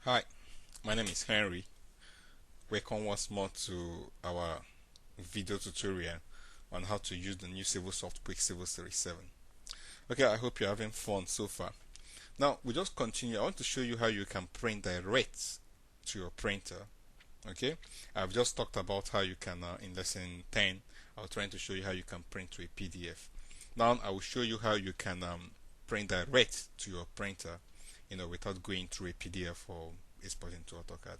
Hi, my name is Henry. Welcome once more to our video tutorial on how to use the new CivilSoft Quickcivil Series 7. Okay, I hope you're having fun so far. Now, we just continue. I want to show you how you can print direct to your printer. Okay, I've just talked about how you can, in lesson 10, I was trying to show you how you can print to a PDF. Now, I will show you how you can print direct to your printer, without going through a PDF or exporting to AutoCAD.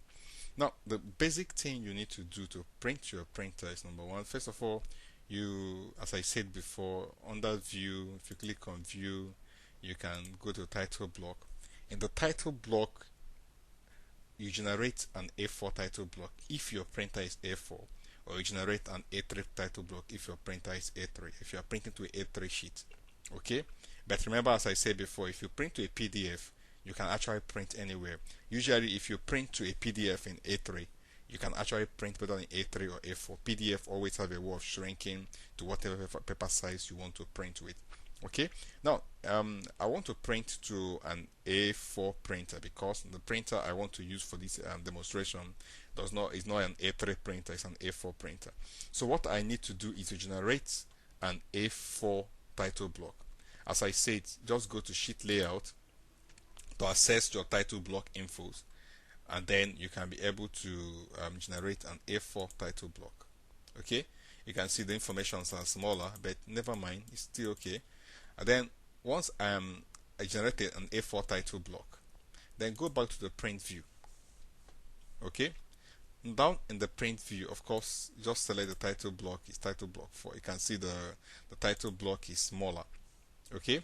Now, the basic thing you need to do to print your printer is number one. First of all, as I said before, under View, if you click on View, you can go to Title Block. In the title block, you generate an A4 title block if your printer is A4, or you generate an A3 title block if your printer is A3, if you are printing to an A3 sheet. Okay, but remember, as I said before, if you print to a PDF, you can actually print anywhere. Usually, if you print to a PDF in A3, you can actually print whether in A3 or A4. PDF always have a way of shrinking to whatever paper size you want to print with. Okay, now I want to print to an A4 printer because the printer I want to use for this demonstration is not an A3 printer, it's an A4 printer. So what I need to do is to generate an A4 title block. As I said, just go to Sheet Layout to access your title block infos, and then you can be able to generate an A4 title block. Okay, you can see the informations are smaller, but never mind, it's still okay. And then once I generated an A4 title block, then go back to the print view. Okay, down in the print view, of course, just select the title block. It's title block 4. You can see the title block is smaller. Okay,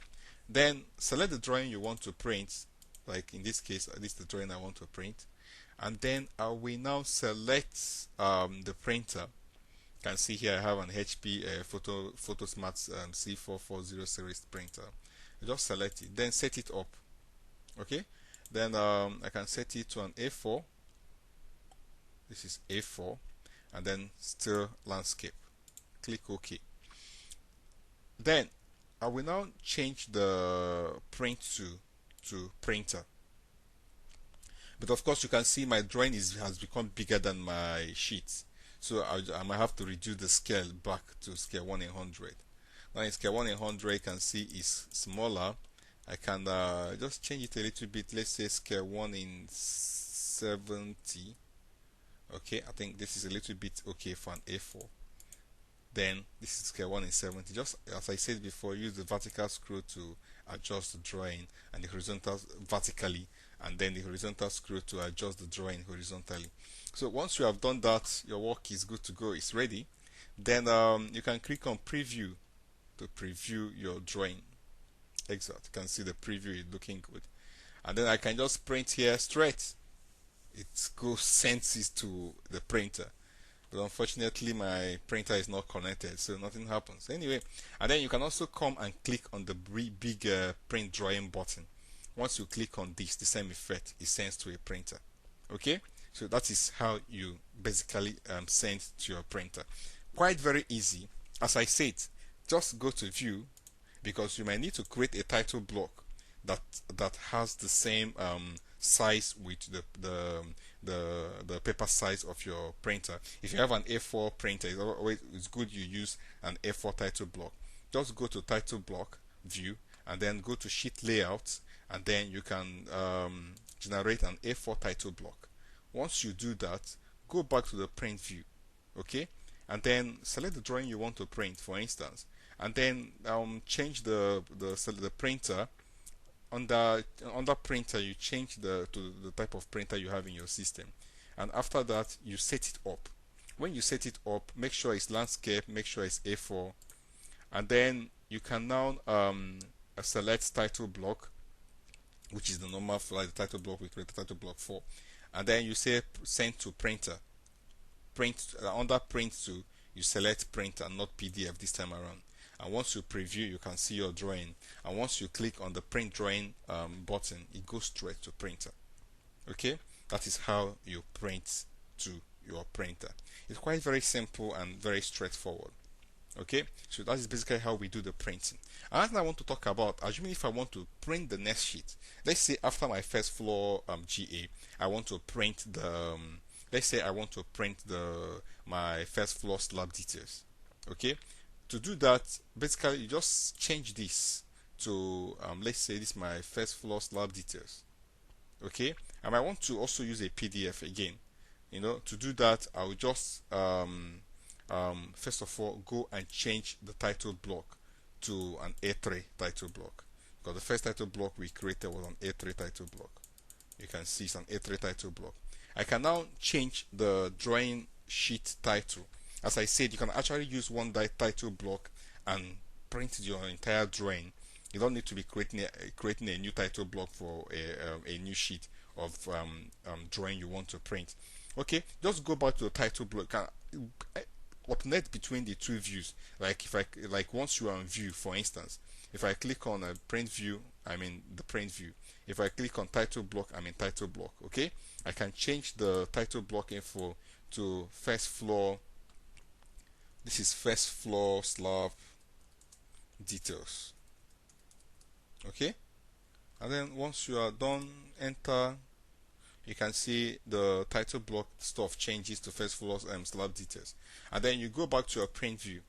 then select the drawing you want to print. Like in this case, this is the drawing I want to print, and then I will now select the printer. You can see here I have an HP Photosmart C440 series printer. I just select it, then set it up. Okay, then I can set it to an A4. This is A4, and then still landscape. Click OK. Then I will now change the print to printer, but of course you can see my drawing has become bigger than my sheet, so I might have to reduce the scale back to scale 1 in 100. Now in scale 1 in 100, you can see is smaller. I can just change it a little bit. Let's say scale 1 in 70. Okay, I think this is a little bit okay for an A4. Then this is scale 1 in 70. Just as I said before, use the vertical screw to adjust the drawing, and the horizontal vertically, and then the horizontal screw to adjust the drawing horizontally. So once you have done that, your work is good to go, it's ready. Then you can click on preview to preview your drawing. Exact, you can see the preview is looking good, and then I can just print here straight. It goes sends it to the printer, but unfortunately my printer is not connected, so nothing happens anyway. And then you can also come and click on the big print drawing button. Once you click on this, the same effect is sent to a printer. Okay, so that is how you basically send to your printer. Quite very easy. As I said, just go to View, because you might need to create a title block that has the same size with the paper size of your printer. If you have an A4 printer, it's good you use an A4 title block. Just go to Title Block View, and then go to Sheet Layout, and then you can generate an A4 title block. Once you do that, go back to the print view. Okay, and then select the drawing you want to print, for instance, and then change the printer. Under printer, you change to the type of printer you have in your system, and after that you set it up. When you set it up, make sure it's landscape, make sure it's A4, and then you can now select title block, which is the normal the title block we create, the title block 4, and then you say send to printer. Under print to, you select printer, not PDF this time around. And once you preview, you can see your drawing, and once you click on the print drawing button, it goes straight to printer. Okay, that is how you print to your printer. It's quite very simple and very straightforward. Okay, so that is basically how we do the printing. Another thing I want to talk about, assuming if I want to print the next sheet, let's say after my first floor GA, I want to print the let's say I want to print the my first floor slab details. Okay, to do that, basically you just change this to let's say this is my first floor slab details. Okay, and I want to also use a PDF again. To do that, I will just first of all go and change the title block to an A3 title block, because the first title block we created was an A3 title block. You can see it's an A3 title block. I can now change the drawing sheet title. As I said, you can actually use one title block and print your entire drawing. You don't need to be creating a new title block for a new sheet of drawing you want to print. Okay, just go back to the title block. Alternate between the two views. Like if I once you are on view, for instance, if I click on a print view, I'm in the print view. If I click on title block, I'm in title block. Okay, I can change the title block info to first floor. This is first floor slab details. Okay, and then once you are done, enter. You can see the title block stuff changes to first floor slab details, and then you go back to your print view.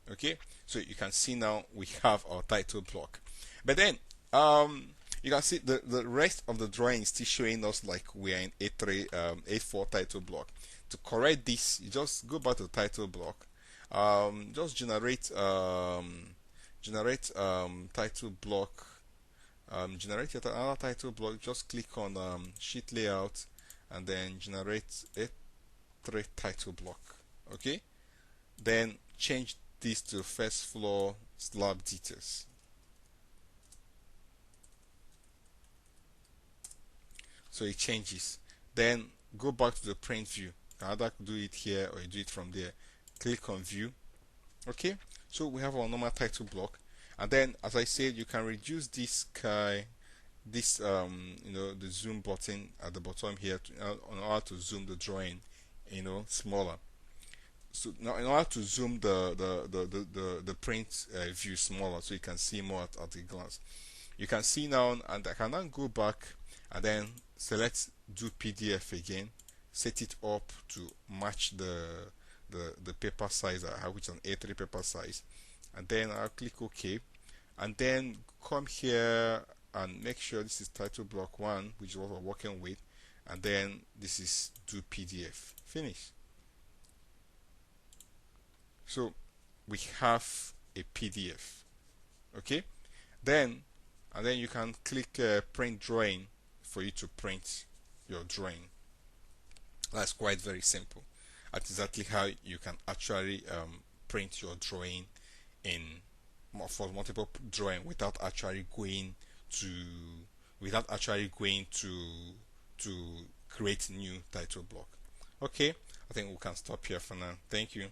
Okay, so you can see now we have our title block, but then you can see the rest of the drawing is still showing us like we are in A3 A4 title block. To correct this, you just go back to the title block, just generate title block, generate another title block. Just click on sheet layout and then generate A3 title block. Okay, then change this to first floor slab details. So it changes. Then go back to the print view. Either do it here or you do it from there. Click on view. Okay, so we have our normal title block, and then as I said, you can reduce this the zoom button at the bottom here in order to zoom the drawing smaller. So now in order to zoom the print view smaller, so you can see more at a glance, you can see now, and I can now go back and then select do PDF again, set it up to match the paper size I have, which is an A3 paper size, and then I'll click OK, and then come here and make sure this is title block 1, which is what we're working with, and then this is do PDF. Finish. So we have a PDF. Okay, and then you can click print drawing for you to print your drawing. That's quite very simple. That's exactly how you can actually print your drawing for multiple drawing without actually going to create new title block. Okay, I think we can stop here for now. Thank you.